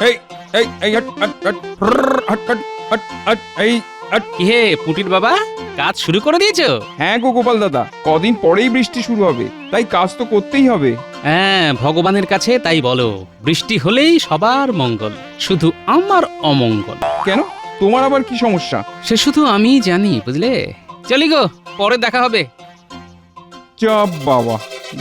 এই এই এই hot hot hot hot hot hot hot এই হট। কি হে পুটির বাবা, কাজ শুরু করে দিয়েছো? হ্যাঁ গো গোপাল দাদা, কদিন পরেই বৃষ্টি শুরু হবে, তাই কাজ তো করতেই হবে। হ্যাঁ, ভগবানের কাছে তাই বলো, বৃষ্টি হলেই সবার মঙ্গল, শুধু আমার অমঙ্গল। কেন, তোমার আবার কি সমস্যা? সে শুধু আমিই জানি, বুঝলে। চলি গো, পরে দেখা হবে। যা বাবা,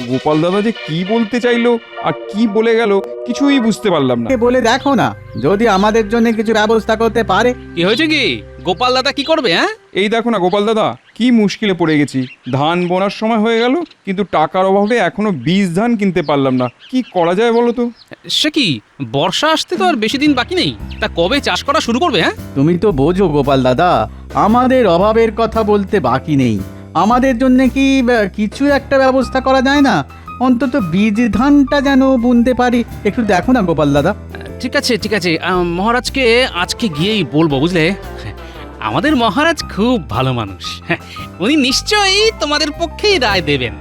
গোপাল দাদা যে কি বলতে চাইলো আর কি বলে গেল কিছুই বুঝতে পারলাম না। বলে দেখো না, যদি আমাদের জন্য কিছু ব্যবস্থা করতে পারে। কি হয়েছে কি? গোপাল দাদা কি করবে? হ্যাঁ, এই দেখো না গোপাল দাদা, কি মুশকিলে পড়ে গেছি। ধান বোনার সময় হয়ে গেল, কিন্তু টাকার অভাবে এখনো বীজ ধান কিনতে পারলাম না। কি করা যায় বলো তো? সে কি, বর্ষা আসতে তো আর বেশি দিন বাকি নেই, তা কবে চাষ করা শুরু করবে? হ্যাঁ, তুমি তো বোঝো গোপাল দাদা, আমাদের অভাবের কথা বলতে বাকি নেই। আমাদের জন্য কি কিছু একটা ব্যবস্থা করা যায় না? অন্তত বীজ ধানটা যেন বুনতে পারি, একটু দেখো না গোপাল দাদা। ঠিক আছে ঠিক আছে, মহারাজকে আজকে গিয়েই বলবো, বুঝলে। আমাদের মহারাজ খুব ভালো মানুষ, হ্যাঁ, উনি নিশ্চয়ই তোমাদের পক্ষেই রায় দেবেন।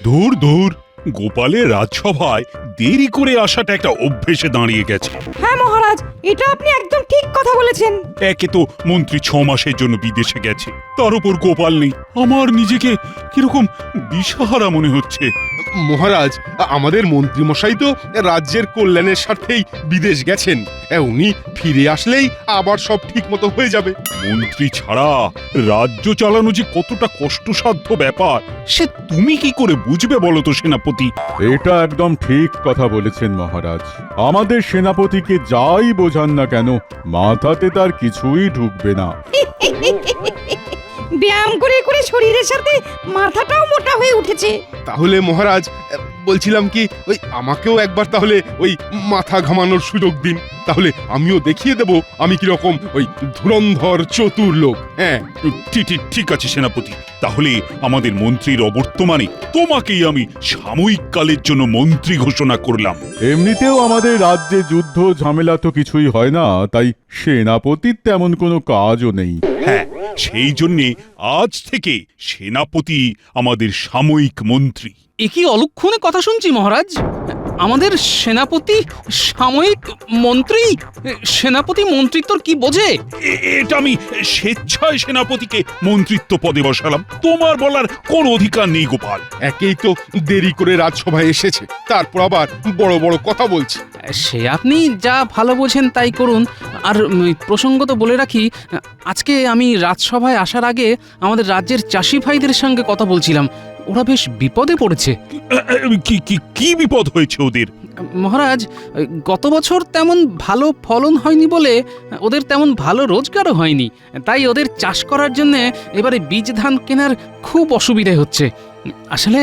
দূর দূর, গোপালের রাজসভায় দেরি করে আসাটা একটা অভ্যেসে দাঁড়িয়ে গেছে। হ্যাঁ মহারাজ, এটা আপনি একদম ঠিক কথা বলেছেন। একে তো মন্ত্রী 6 মাসের জন্য বিদেশে গেছে, তার উপর গোপাল নেই। আমার নিজেকে কিরকম দিশাহারা মনে হচ্ছে। মহারাজ, আমাদের মন্ত্রীমশাই তো রাজ্যের কল্যাণের স্বার্থেই বিদেশ গেছেন। উনি ফিরে আসলেই আবার সব ঠিক মতো হয়ে যাবে। মন্ত্রী ছাড়া রাজ্য চালানো যে কতটা কষ্টসাধ্য ব্যাপার, সে তুমি কি করে বুঝবে বলো তো সেনাপতি? এটা একদম ঠিক কথা বলেছেন মহারাজ। আমাদের সেনাপতিকে যাই বোঝান না কেন, মাথাতে তার কিছুই ঢুকবে না। ব্যায়াম করে করে শরীরের সাথে মাথাটাও মোটা হয়ে উঠেছে। তাহলে মহারাজ, বলছিলাম কি, ওই আমাকেও একবার তাহলে ওই মাথা ঘামানোর সুযোগ দিন, তাহলে আমিও দেখিয়ে দেব আমি কিরকম ওই ধুরন্ধর চতুর লোক। হ্যাঁ, ঠিক আছে সেনাপতি, তাহলে আমাদের মন্ত্রীর অবর্তমানে তোমাকেই আমি সাময়িক কালের জন্য মন্ত্রী ঘোষণা করলাম। এমনিতেও আমাদের রাজ্যে যুদ্ধ ঝামেলা তো কিছুই হয় না, তাই সেনাপতির তেমন কোনো কাজও নেই। হ্যাঁ, সেই জন্যে আজ থেকে সেনাপতি আমাদের সাময়িক মন্ত্রী। এ কি অলক্ষণে কথা শুনছি মহারাজ? আমাদের সেনাপতি সাময়িক মন্ত্রী? সেনাপতি মন্ত্রিত্বর কি বোঝে? এটা আমি স্বেচ্ছায় সেনাপতিকে মন্ত্রিত্ব পদে বসালাম, তোমার বলার কোনো অধিকার নেই গোপাল। একেই তো দেরি করে রাজসভায় এসেছে, তারপর আবার বড় বড় কথা বলছে। সে আপনি যা ভালো বোঝেন তাই করুন। আর প্রসঙ্গত বলে রাখি, আজকে আমি রাজসভায় আসার আগে আমাদের রাজ্যের চাষি ভাইদের সঙ্গে কথা বলছিলাম। ওরা বেশ বিপদে পড়েছে। কি বিপদ হয়েছে ওদের? মহারাজ, গত বছর তেমন ভালো ফলন হয়নি বলে ওদের তেমন ভালো রোজগারও হয়নি, তাই ওদের চাষ করার জন্য এবারে বীজ ধান কেনার খুব অসুবিধে হচ্ছে। আসলে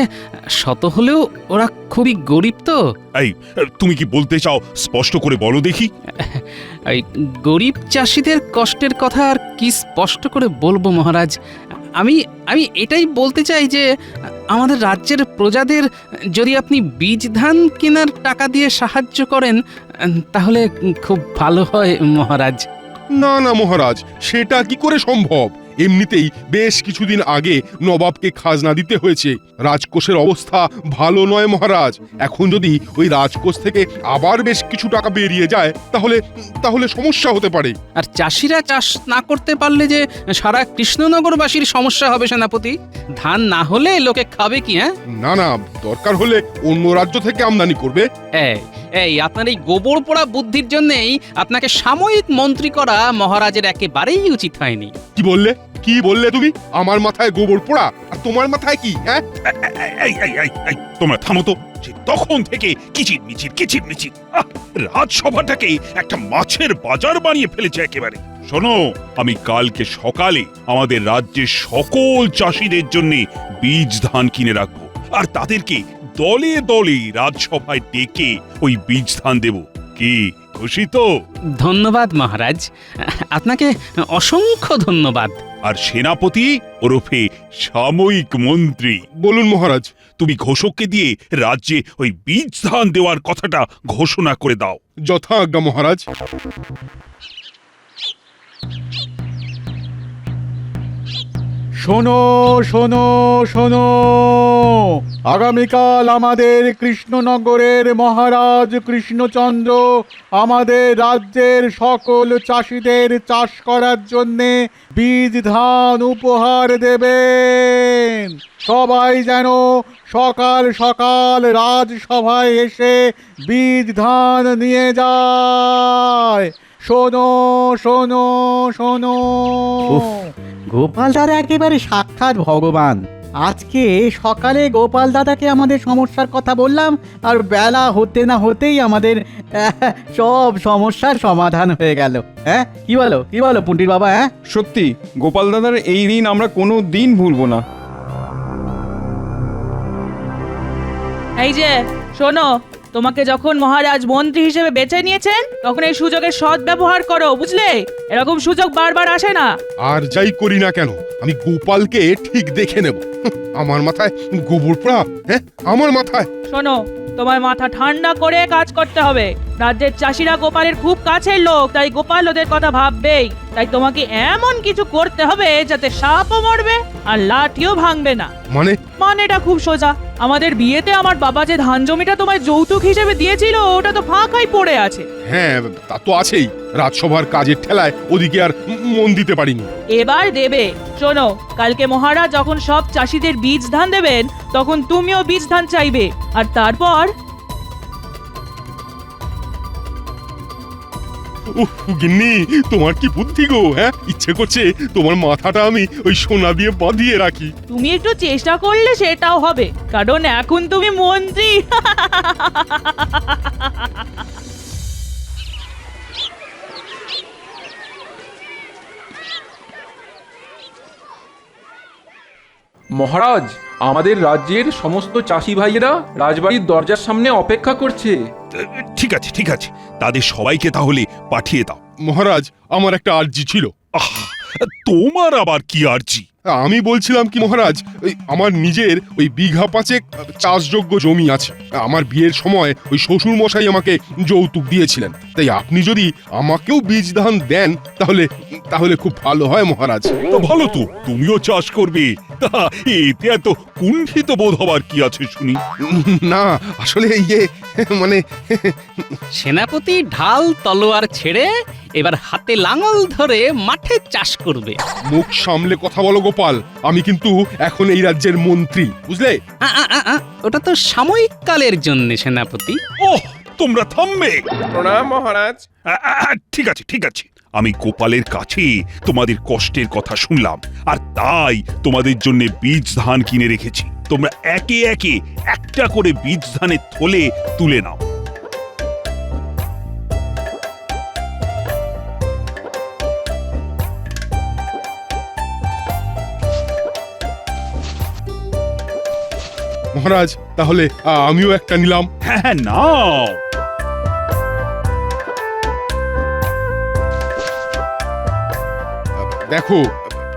শত হলেও ওরা খুবই গরিব তো। এই, তুমি কি বলতে চাও স্পষ্ট করে বলো দেখি। এই গরিব চাষিদের কষ্টের কথা আর কি স্পষ্ট করে বলবো মহারাজ। আমি এটাই বলতে চাই যে আমাদের রাজ্যের প্রজাদের যদি আপনি বীজ ধান কেনার টাকা দিয়ে সাহায্য করেন তাহলে খুব ভালো হয় মহারাজ। না না মহারাজ, সেটা কি করে সম্ভব? এমনিতেই বেশ কিছুদিন আগে নবাবকে খাজনা দিতে হয়েছে। রাজকোষের অবস্থা ভালো নয় মহারাজ। এখন যদি ওই রাজকোষ থেকে আবার বেশ কিছু টাকা বেরিয়ে যায় তাহলে সমস্যা হতে পারে। আর চাষিরা চাষ না করতে পারলে যে সারা কৃষ্ণনগরবাসীর সমস্যা হবে সেনাপতি। ধান না হলে লোকে খাবে কি? হ্যাঁ, না না, দরকার হলে অন্য রাজ্য থেকে আমদানি করবে। এই আপনার এই গোবর পোড়া বুদ্ধির জন্যই আপনাকে সাময়িক মন্ত্রী করা মহারাজের একেবারেই উচিত হয়নি। কি বললে তুমি? আমার মাথায় গোবর পোড়া, আর তোমার মাথায় কি? হ্যাঁ, এই, তোমরা থামো তো। যে তখন থেকে কিচিরমিচির রাজসভাটাকে একটা মাছের বাজার বানিয়ে ফেলেছে একেবারে। শোনো, আমি কালকে সকালে আমাদের রাজ্যের সকল চাষিদের জন্য বীজ ধান কিনে রাখবো, আর তাদেরকে দলে দলে রাজসভায় ডেকে ওই বীজ ধান দেব। কি খুশি তো? ধন্যবাদ মহারাজ, আপনাকে অসংখ্য ধন্যবাদ। আর সেনাপতি ওরফে সাময়িক মন্ত্রী, বলুন মহারাজ। তুমি ঘোষককে দিয়ে রাজ্যে ওই বীজ ধান দেওয়ার কথাটা ঘোষণা করে দাও। যথাজ্ঞা মহারাজ। শোনো শোনো শোনো, আগামীকাল আমাদের কৃষ্ণনগরের মহারাজ কৃষ্ণচন্দ্র আমাদের রাজ্যের সকল চাষিদের চাষ করার জন্যে বীজ ধান উপহার দেবেন। সবাই যেন সকাল সকাল রাজসভায় এসে বীজ ধান নিয়ে যায়। শোনো শোনো শোনো। উফ, গোপাল দাদা একেবারে সাক্ষাৎ ভগবান। আজকে সকালে গোপাল দাদাকে আমাদের সমস্যার কথা বললাম, আর বেলা হতে না হতেই আমাদের সব সমস্যার সমাধান হয়ে গেল। হ্যাঁ, কি বলো পুন্টির বাবা? হ্যাঁ, সত্যি গোপাল দাদার এই ঋণ আমরা কোনো দিন ভুলবো না। এই যে শোনো, তোমাকে যখন মহারাজ মন্ত্রী হিসেবে বেছে নিয়েছেন তখন এই সুযোগের সৎ ব্যবহার করো, বুঝলে? এরকম সুযোগ বারবার আসে না। আর যাই করি না কেন, আমি গোপালকে ঠিক দেখে নেব। আমার মাথায় গোবর পোড়া, হ্যাঁ, আমার মাথায়। শোনো, তোমার মাথা ঠান্ডা করে কাজ করতে হবে। রাজ্যের চাষিরা গোপালের খুব কাছের লোক, তাই গোপাল ওদের কথা ভাববেই। তাই তোমাকে এমন কিছু করতে হবে যাতে সাপও মরবে আর লাঠিও ভাঙবে না। মানেটা খুব সোজা। আমাদের বিয়েতে আমার বাবা যে ধান জমিটা তোমায় যৌতুক হিসেবে দিয়েছিল ওটা তো ফাঁকাই পড়ে আছে। হ্যাঁ, তা তো আছেই। রাজসভার কাজের ঠেলায় ওদিকে আর মন দিতে পারিনি। এবার দেবে। শোনো, কালকে মহারাজ যখন সব চাষিদের বীজ ধান দেবেন তখন তুমিও বীজ ধান চাইবে, আর তারপর গিন্নি, তোমার কি বুদ্ধি গো? হ্যাঁ, ইচ্ছে করছে তোমার মাথাটা আমি ওই সোনা দিয়ে বাঁধিয়ে রাখি। তুমি একটু চেষ্টা করলে সেটাও হবে, কারণ এখন তুমি মন্ত্রী। মহারাজ, আমাদের রাজ্যের সমস্ত চাষি ভাইয়েরা রাজবাড়ির দরজার সামনে অপেক্ষা করছে। ঠিক আছে ঠিক আছে, তাদের সবাইকে তাহলে পাঠিয়ে দাও। মহারাজ, আমার একটা আর্জি ছিল। তোমার আবার কি আর্জি? আমি বলছিলাম কি মহারাজ, আমার নিজের ওই বিঘা পাঁচেক চাষযোগ্য জমি আছে। আমার বিয়ের সময় ওই শ্বশুর মশাই আমাকে যৌতুক দিয়েছিলেন। তাই আপনি যদি আমাকেও বীজ ধান দেন তাহলে তাহলে খুব ভালো হয় মহারাজ। তো ভালো তো, তুমিও চাষ করবে। তা এতে এত কুণ্ঠিত বোধ হবার কি আছে শুনি? না, আসলে মানে সেনাপতি ঢাল তলোয়ার ছেড়ে এবার হাতে লাঙল ধরে মাঠে চাষ করবে। মুখ সামলে কথা বলো গোপাল, আমি কিন্তু এখন এই রাজ্যের মন্ত্রী, বুঝলে? ওটা তো সাময়িক কালের জন্য সেনাপতি। ওহ, তোমরা থামবে। প্রণাম মহারাজ। ঠিক আছে ঠিক আছে, আমি গোপালের কাছে তোমাদের কষ্টের কথা শুনলাম, আর তাই তোমাদের জন্য বীজ ধান কিনে রেখেছি। তোমরা একে একে একটা করে বীজ ধানের থলে তুলে নাও। মহারাজ, তাহলে আমিও একটা নিলাম। হ্যাঁ, নাও। দেখো,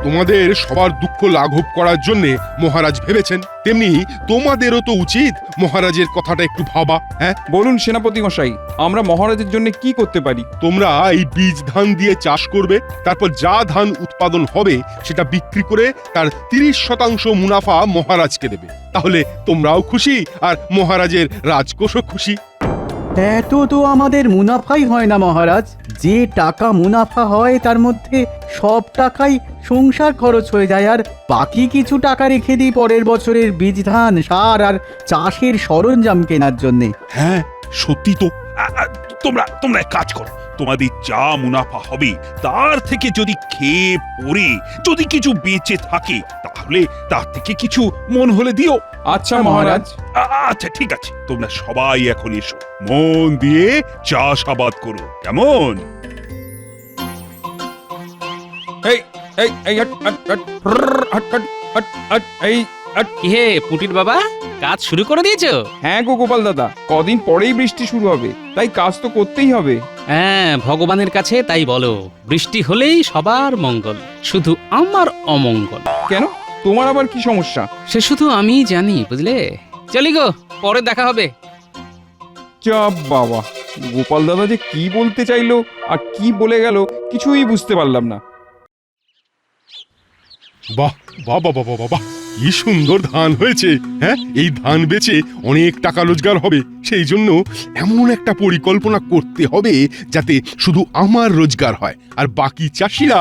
তোমাদের সবার দুঃখ লাঘব করার জন্য মহারাজ ভেবেছেন, তেমনি তোমাদেরও তো উচিত মহারাজের কথাটা একটু ভাবা। হ্যাঁ, বলুন সেনাপতি মশাই, আমরা মহারাজের জন্য কি করতে পারি? তোমরা এই বীজ ধান দিয়ে চাষ করবে, তারপর যা ধান উৎপাদন হবে সেটা বিক্রি করে তার 30% মুনাফা মহারাজকে দেবে। তাহলে তোমরাও খুশি আর মহারাজের রাজকোষও খুশি। এত তো আমাদের মুনাফাই হয় না মহারাজ। যে টাকা মুনাফা হয় তার মধ্যে সব টাকাই সংসার খরচ হয়ে যায়, আর বাকি কিছু টাকা রেখে দিই পরের বছরের বীজ ধান, সার আর চাষের সরঞ্জাম কেনার জন্যে। হ্যাঁ, সত্যি তো। তোমরা তোমরা এক কাজ করো, তোমাদের যা মুনাফা হবে তার থেকে যদি খেয়ে পরে যদি কিছু বেঁচে থাকে তাহলে তার থেকে কিছু মন হলে দিও। আচ্ছা মহারাজ। আচ্ছা ঠিক আছে, তোমরা সবাই এখন এসো, মন দিয়ে চাষাবাদ করো, কেমন? এই এই এই hot hot hot hot hot hot hot এই হট। কি হে পুটির বাবা, কাজ শুরু করে দিয়েছো? হ্যাঁ গো গোপাল দাদা, কদিন পরেই বৃষ্টি শুরু হবে, তাই কাজ তো করতেই হবে। হ্যাঁ, ভগবানের কাছে তাই বলো, বৃষ্টি হলেই সবার মঙ্গল, শুধু আমার অমঙ্গল। কেন, তোমার আবার কি সমস্যা? সে শুধু আমিই জানি, বুঝলে। চলি গো, পরে দেখা হবে। যা বাবা, গোপাল দাদা যে কি বলতে চাইলো আর কি বলে গেল কিছুই বুঝতে পারলাম না। বাহ বাহ বাহ বাহ বাহ, কি সুন্দর ধান হয়েছে। হ্যাঁ, এই ধান বেচে অনেক টাকা রোজগার হবে। সেই জন্য এমন একটা পরিকল্পনা করতে হবে যাতে শুধু আমার রোজগার হয় আর বাকি চাষিরা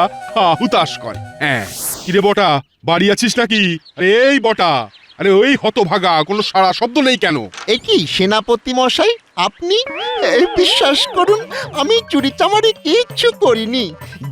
হুতাশ করে। হ্যাঁ, কিরে বটা, বাড়ি আছিস নাকি? আরে এই বটা, আরে ওই হতভাগা, কোনো সারা শব্দ নেই কেন? এ কি সেনাপতি মশাই, আপনি? এই বিশ্বাস করুন, আমি চুরি চামারি কিচ্ছু করিনি।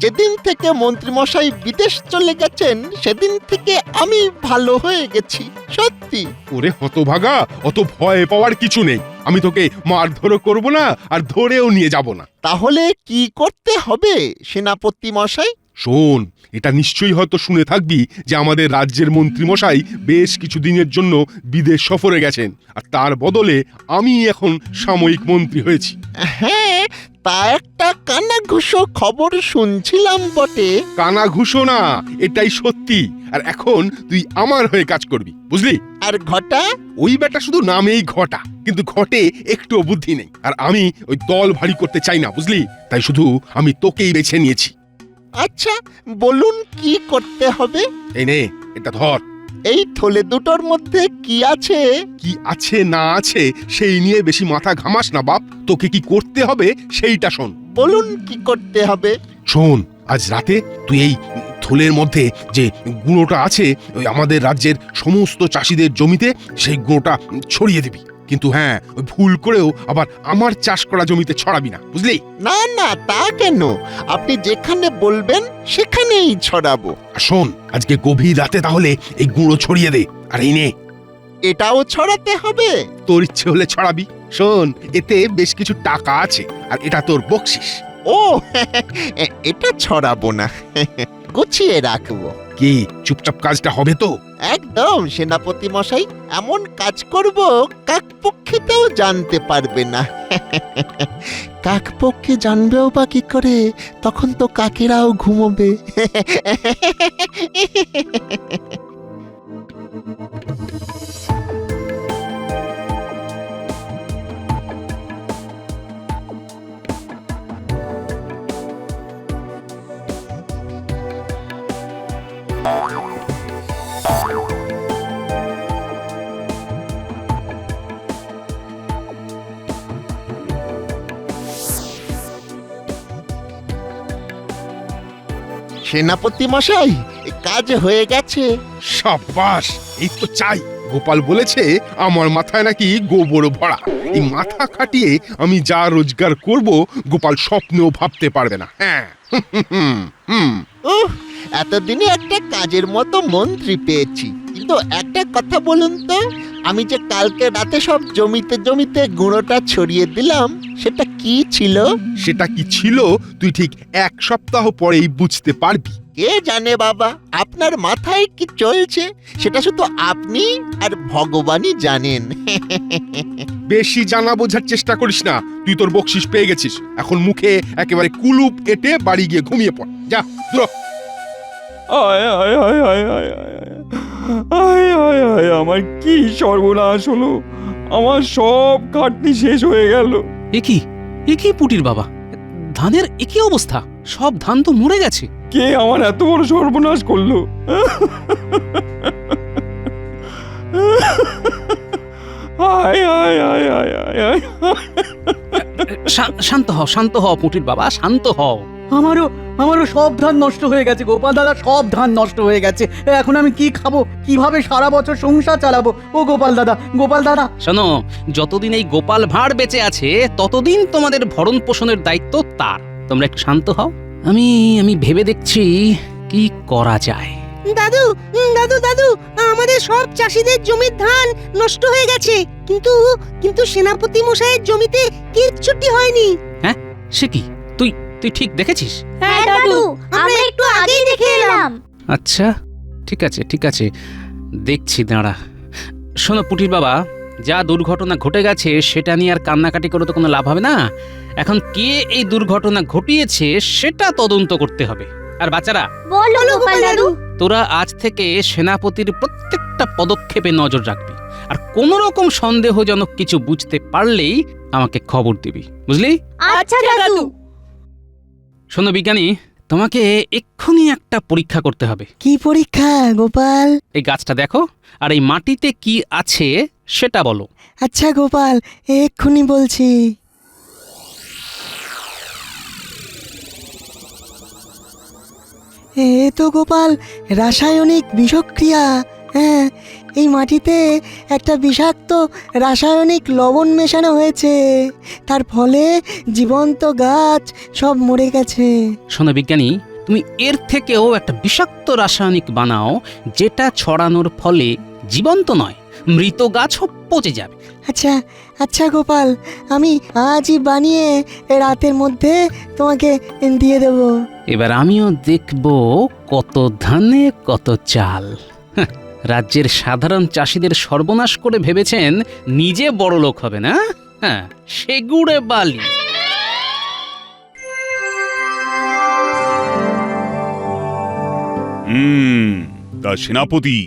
যেদিন থেকে মন্ত্রী মশাই বিদেশ চলে গেছেন সেদিন থেকে আমি ভালো হয়ে গেছি, সত্যি। ওরে হতভাগা, অত ভয় পাওয়ার কিছু নেই। আমি তোকে মারধরও করব না আর ধরেও নিয়ে যাব না। তাহলে কি করতে হবে সেনাপতি মশাই? শোন, এটা নিশ্চয়ই হয়তো শুনে থাকবি যে আমাদের রাজ্যের মন্ত্রী মশাই বেশ কিছুদিনের জন্য বিদেশ সফরে গেছেন, আর তার বদলে আমি এখন সাময়িক মন্ত্রী হয়েছি। হ্যাঁ, তা একটা কানাঘুষো খবর শুনছিলাম বটে। কানা ঘুষো না, এটাই সত্যি। আর এখন তুই আমার হয়ে কাজ করবি, বুঝলি? আর ঘটা? ওই বেটা শুধু নামেই ঘটা, কিন্তু ঘটে একটুও বুদ্ধি নেই। আর আমি ওই দল ভারী করতে চাই না, বুঝলি? তাই শুধু আমি তোকেই বেছে নিয়েছি। আচ্ছা, বলুন কি করতে হবে? এই নে, এটা ধর। এই থলে দুটোর মধ্যে কি আছে? কি আছে না আছে সেই নিয়ে বেশি মাথা ঘামাস না বাপ। তোকে কি করতে হবে সেইটা শোন। বলুন কি করতে হবে? শোন, আজ রাতে তুই এই থলের মধ্যে যে গুঁড়োটা আছে ওই আমাদের রাজ্যের সমস্ত চাষিদের জমিতে সেই গুঁড়োটা ছড়িয়ে দিবি। কিন্তু হ্যাঁ, ওই ভুল করেও আবার আমার চাষ করা জমিতে ছড়াবি না, বুঝলি? না না, তা কেন? আপনি যেখানে বলবেন সেখানেই ছড়াবো। আর শোন, আজকে গভীর রাতে তাহলে এই গুঁড়ো ছড়িয়ে দে। আর এই নে, এটাও ছড়াতে হবে? তোর ইচ্ছে হলে ছড়াবি। শোন, এতে বেশ কিছু টাকা আছে আর এটা তোর বকশিস। ও এটা ছড়াবো না, গুছিয়ে রাখবো। কি চুপচাপ কাজটা হবে তো? একদম সেনাপতি মশাই, এমন কাজ করব কাকপক্ষীতেও জানতে পারবে না। কাকপক্ষী জানবেও বা কি করে? তখন তো কাকেরাও ঘুমোবে। সেনাপতি মশাই, কাজ হয়ে গেছে। সাবাস, এই তো চাই। গোপাল বলেছে আমার মাথায় নাকি গোবর ভরা। এই মাথা খাটিয়ে আমি যা রোজগার করব গোপাল স্বপ্নেও ভাবতে পারবে না। হ্যাঁ, এতদিনে একটা কাজের মতো মন্ত্রী পেয়েছি। কিন্তু একটা কথা বলুন তো, আমি যে কালকে রাতে সব জমিতে গুঁড়োটা ছড়িয়ে দিলাম, সেটা কি ছিল? সেটা কি ছিল তুই ঠিক এক সপ্তাহ পরেই বুঝতে পারবি। কে জানে বাবা, আপনার মাথায় কি চলছে সেটা শুধু আপনি আর ভগবানই জানেন। বেশি জানা বোঝার চেষ্টা করিস না। তুই তোর বকশিস পেয়ে গেছিস, এখন মুখে একেবারে কুলুপ এঁটে বাড়ি গিয়ে ঘুমিয়ে পড়। যা, দূর হ। আয় আয় আয় আয় আয় আয় আয় আয় আয়, আমার কি সর্বনাশ হলো! আমার সব খাটনি শেষ হয়ে গেল। এ কি পুটির বাবা, ধানের একই অবস্থা, সব ধান তো মরে গেছে। কে আমার এত বড় সর্বনাশ করলো? আয় আয় আয় আয় আয় আয়। শান্ত হও পুটির বাবা, শান্ত হও। আমারও সব ধান নষ্ট হয়ে গেছে গোপাল দাদা, সব ধান নষ্ট হয়ে গেছে। এখন আমি কি খাবো, কিভাবে সারা বছর সংসার চালাবো? ও গোপাল দাদা। শোনো, যতদিন এই গোপাল ভাঁড় বেঁচে আছে ততদিন তোমাদের ভরণ পোষণের দায়িত্ব তার। তোমরা একটু শান্ত হও, আমি ভেবে দেখছি কি করা যায়। দাদু দাদু দাদু, আমাদের সব চাষিদের জমির ধান নষ্ট হয়ে গেছে, কিন্তু সেনাপতি মশাইয়ের জমিতে কিচ্ছুটি হয়নি। হ্যাঁ, সে কি? তুই ঠিক দেখেছিস? হ্যাঁ দাদু, আমরা একটু আগেই দেখে এলাম। আচ্ছা, ঠিক আছে, দেখছি, দাঁড়া। শোনো পুটির বাবা, যা দুর্ঘটনা ঘটে গেছে সেটা নিয়ে আর কান্নাকাটি করে তো কোনো লাভ হবে না। এখন কে এই দুর্ঘটনা ঘটিয়েছে সেটা তদন্ত করতে হবে। আর বাচ্চারা, বলো গোপাল দাদু। তোরা আজ থেকে সেনাপতির প্রত্যেকটা পদক্ষেপে নজর রাখবি, আর কোনো রকম সন্দেহজনক কিছু বুঝতে পারলেই আমাকে খবর দিবি, বুঝলি? আচ্ছা দাদু। শোনো বিজ্ঞানী, তোমাকে এক্ষুনি একটা পরীক্ষা করতে হবে। কি পরীক্ষা গোপাল? এই গাছটা দেখো, আর এই মাটিতে কি আছে সেটা বলো। আচ্ছা গোপাল, এক্ষুনি বলছি। এ তো গোপাল রাসায়নিক বিষক্রিয়া। হ্যাঁ, এই মাটিতে একটা বিষাক্ত রাসায়নিক লবণ মেশানো হয়েছে, তার ফলে জীবন্ত গাছ সব মরে গেছে। শোনো বিজ্ঞানী, তুমি এর থেকেও একটা বিষাক্ত রাসায়নিক বানাও, যেটা ছড়ানোর ফলে জীবন্ত নয়, মৃত গাছও পচে যাবে। আচ্ছা আচ্ছা গোপাল, আমি আজই বানিয়ে রাতের মধ্যে তোমাকে দিয়ে দেব। এবার আমিও দেখব কত ধানে কত চাল। হাহ, রাজ্যের সাধারণ চাষিদের সর্বনাশ করে ভেবেছেন নিজে বড় লোক হবে না? হ্যাঁ, সেগুড়ে বালি। তা সেনাপতি,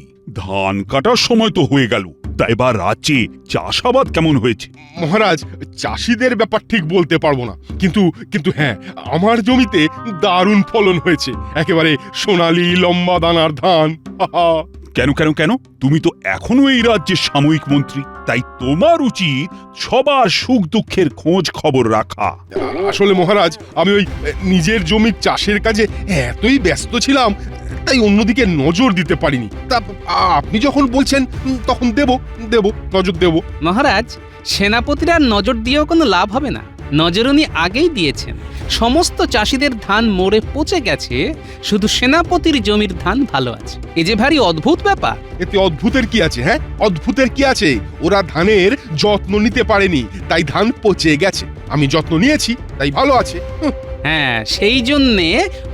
ধান কাটার সময় তো হয়ে গেল, তা এবার রাজ্যে চাষাবাদ কেমন হয়েছে? মহারাজ, চাষিদের ব্যাপার ঠিক বলতে পারবো না, কিন্তু কিন্তু হ্যাঁ, আমার জমিতে দারুণ ফলন হয়েছে। একেবারে সোনালী লম্বা দানার ধান। হাহা। কেন কেন কেন? তুমি তো এখনো এই রাজ্যের সাময়িক মন্ত্রী, তাই তোমার উচিত সবার সুখ দুঃখের খোঁজ খবর রাখা। আসলে মহারাজ, আমি ওই নিজের জমির চাষের কাজে এতই ব্যস্ত ছিলাম, তাই অন্যদিকে নজর দিতে পারিনি। তা আপনি যখন বলছেন তখন দেব নজর দেব। মহারাজ, সেনাপতিরা নজর দিয়েও কোনো লাভ হবে না। নজর উনি আগেই দিয়েছেন। সমস্ত চাষিদের ধান মরে পচে গেছে, শুধু সেনাপতির জমির ধান ভালো আছে। এ যে ভারী অদ্ভুত ব্যাপার। এতে অদ্ভুতের কি আছে? হ্যাঁ, অদ্ভুতের কি আছে? ওরা ধানের যত্ন নিতে পারেনি, তাই ধান পচে গেছে। আমি যত্ন নিয়েছি, তাই ভালো আছে। হ্যাঁ, সেই জন্যে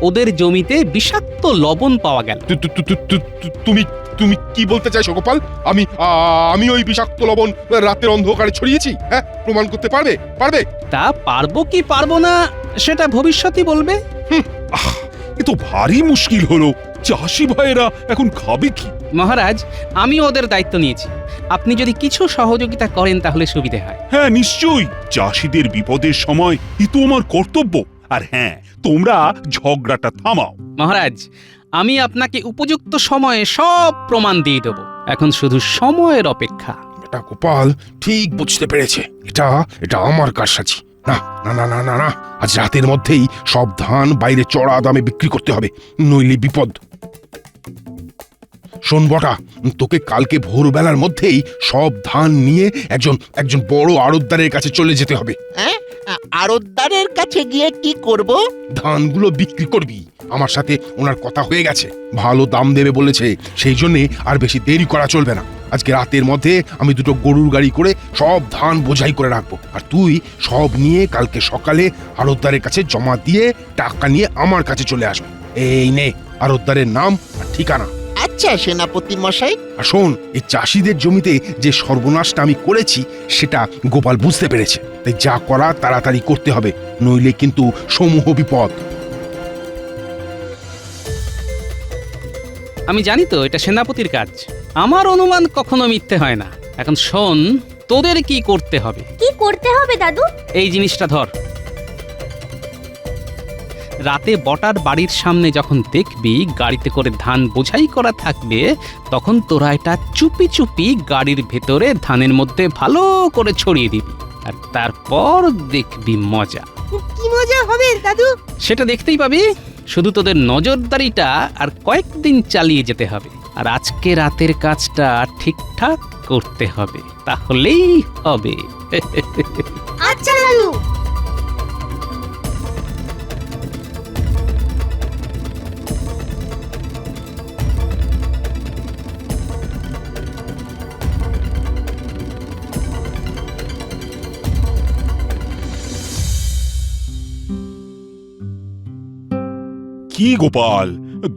ওদের জমিতে বিষাক্ত লবণ পাওয়া গেল। তুমি তুমি কি বলতে চাইছো গোপাল? আমি ওই বিষাক্ত লবণ রাতের অন্ধকারে ছড়িয়েছি? হ্যাঁ, প্রমাণ করতে পারবে? তা পারবো কি পারবো না সেটা ভবিষ্যতই বলবে। এ তো ভারী মুশকিল হলো। চাষি ভাইয়েরা এখন খাবে কি? মহারাজ, আমি ওদের দায়িত্ব নিয়েছি। আপনি যদি কিছু সহযোগিতা করেন তাহলে সুবিধে হয়। হ্যাঁ, নিশ্চয়ই। চাষিদের বিপদের সময় এ তো আমার কর্তব্য। আর হ্যাঁ, তোমরা ঝগড়াটা থামাও। মহারাজ, আমি আপনাকে উপযুক্ত সময়ে সব প্রমাণ দিয়ে দেব। এখন শুধু সময়ের অপেক্ষা। এটা গোপাল ঠিক বুঝতে পেরেছে। এটা আমার কারসাজি। না না না না না না, আজ রাতের মধ্যেই সব ধান বাইরে চড়া দামে বিক্রি করতে হবে, নইলে বিপদ। শোন বটা, তোকে কালকে ভোরবেলার মধ্যেই সব ধান নিয়ে একজন বড় আড়তদারের কাছে চলে যেতে হবে। হ্যাঁ, আড়তদারের কাছে গিয়ে কি করব? ধানগুলো বিক্রি করবি। আমার সাথে ওনার কথা হয়ে গেছে, ভালো দাম দেবে বলেছে। সেই জন্যে আর বেশি দেরি করা চলবে না। আজকে রাতের মধ্যে আমি দুটো গরুর গাড়ি করে সব ধান বোঝাই করে রাখবো, আর তুই সব নিয়ে কালকে সকালে আড়তদারের কাছে জমা দিয়ে টাকা নিয়ে আমার কাছে চলে আসবি। এই নে আড়তদারের নাম আর ঠিকানা। আচ্ছা সেনাপতি মশাই। আর শোন, এই চাষিদের জমিতে যে সর্বনাশটা আমি করেছি সেটা গোপাল বুঝতে পেরেছে, তাই যা করা তাড়াতাড়ি করতে হবে, নইলে কিন্তু সমূহ বিপদ। আমি জানি তো এটা সেনাপতির কাজ। আমার অনুমান কখনো মিথ্যে হয় না। এখন শোন, তোদের কি করতে হবে। কি করতে হবে দাদু? এই জিনিসটা ধর। রাতে বটার বাড়ির সামনে যখন দেখবি গাড়িতে করে ধান বোঝাই করা থাকবে, তখন তোরা এটা চুপি চুপি গাড়ির ভেতরে ধানের মধ্যে ভালো করে ছড়িয়ে দিবি, আর তারপর দেখবি মজা। কি মজা হবে দাদু? সেটা দেখতেই পাবি। শুধু তোদের নজরদারিটা আর কয়েকদিন চালিয়ে যেতে হবে, আর আজকে রাতের কাজটা ঠিকঠাক করতে হবে, তাহলেই হবে। আচ্ছা দাদু। কি গোপাল,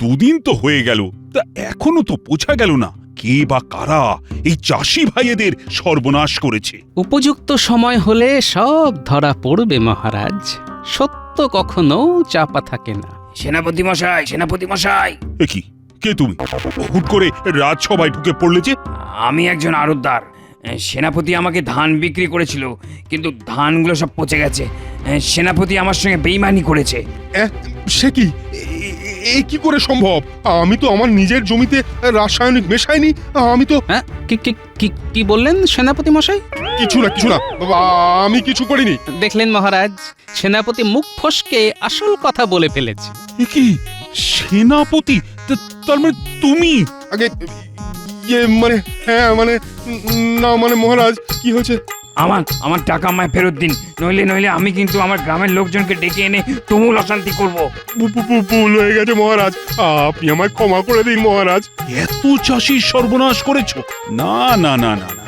দুদিন তো হয়ে গেল, তা এখনো তো বোঝা গেল না কে বা কারা এই চাষি ভাইয়েদের সর্বনাশ করেছে। উপযুক্ত সময় হলে সব ধরা পড়বে মহারাজ। সত্য কখনো চাপা থাকে না। সেনাপতি মশাই। এ কি, কে তুমি? হুট করে রাজসভায় ঢুকে পড়লে যে? আমি একজন আড়তদার। সেনাপতি আমাকে ধান বিক্রি করেছিল, কিন্তু ধানগুলো সব পচে গেছে। সেনাপতি আমার সঙ্গে বেইমানি করেছে। সে কি এ কি করে সম্ভব? আমি তো আমার নিজের জমিতে রাসায়নিক মেশাইনি। আমি তো হ্যাঁ কি কি কি কি বললেন সেনাপতি মশাই? কিছু না বাবা, আমি কিছু করিনি। দেখলেন মহারাজ, সেনাপতি মুখ ফসকে আসল কথা বলে ফেলেছে। এ কি সেনাপতি? তার মানে তুমি? আগে মানে হ্যাঁ মানে না মানে মহারাজ কি হয়েছে? আমার টাকা আমায় ফেরত দিন, নইলে আমি কিন্তু আমার গ্রামের লোকজনকে ডেকে এনে তুমুল অশান্তি করব। ভুল হয়ে গেছে মহারাজ, আপনি আমায় ক্ষমা করে দিন মহারাজ। এত চাষির সর্বনাশ করেছো? না না না না না,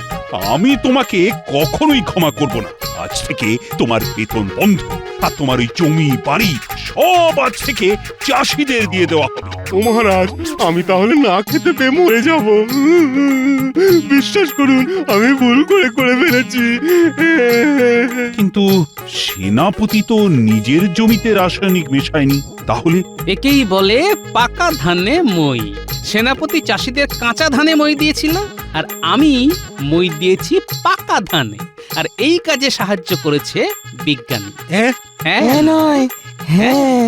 আমি তোমাকে কখনোই ক্ষমা করব না। আজ থেকে তোমার বেতন বন্ধ, আর তোমার ওই জমি বাড়ি সব আজ থেকে চাষিদের দিয়ে দেওয়া হবে। ও মহারাজ, আমি তাহলে না খেতে পেয়ে মরে যাব। বিশ্বাস করুন, আমি ভুল করে ফেলেছি। কিন্তু সেনাপতি তো নিজের জমিতে রাসায়নিক মেশায়নি, তাহলে? একেই বলে পাকা ধানে মই। সেনাপতি চাষিদের কাঁচা ধানে মই দিয়েছিল, আর আমি মই দিয়েছি পাকা ধানে। আর এই কাজে সাহায্য করেছে বিজ্ঞানী। হ্যাঁ হ্যাঁ হ্যাঁ নয় হ্যাঁ।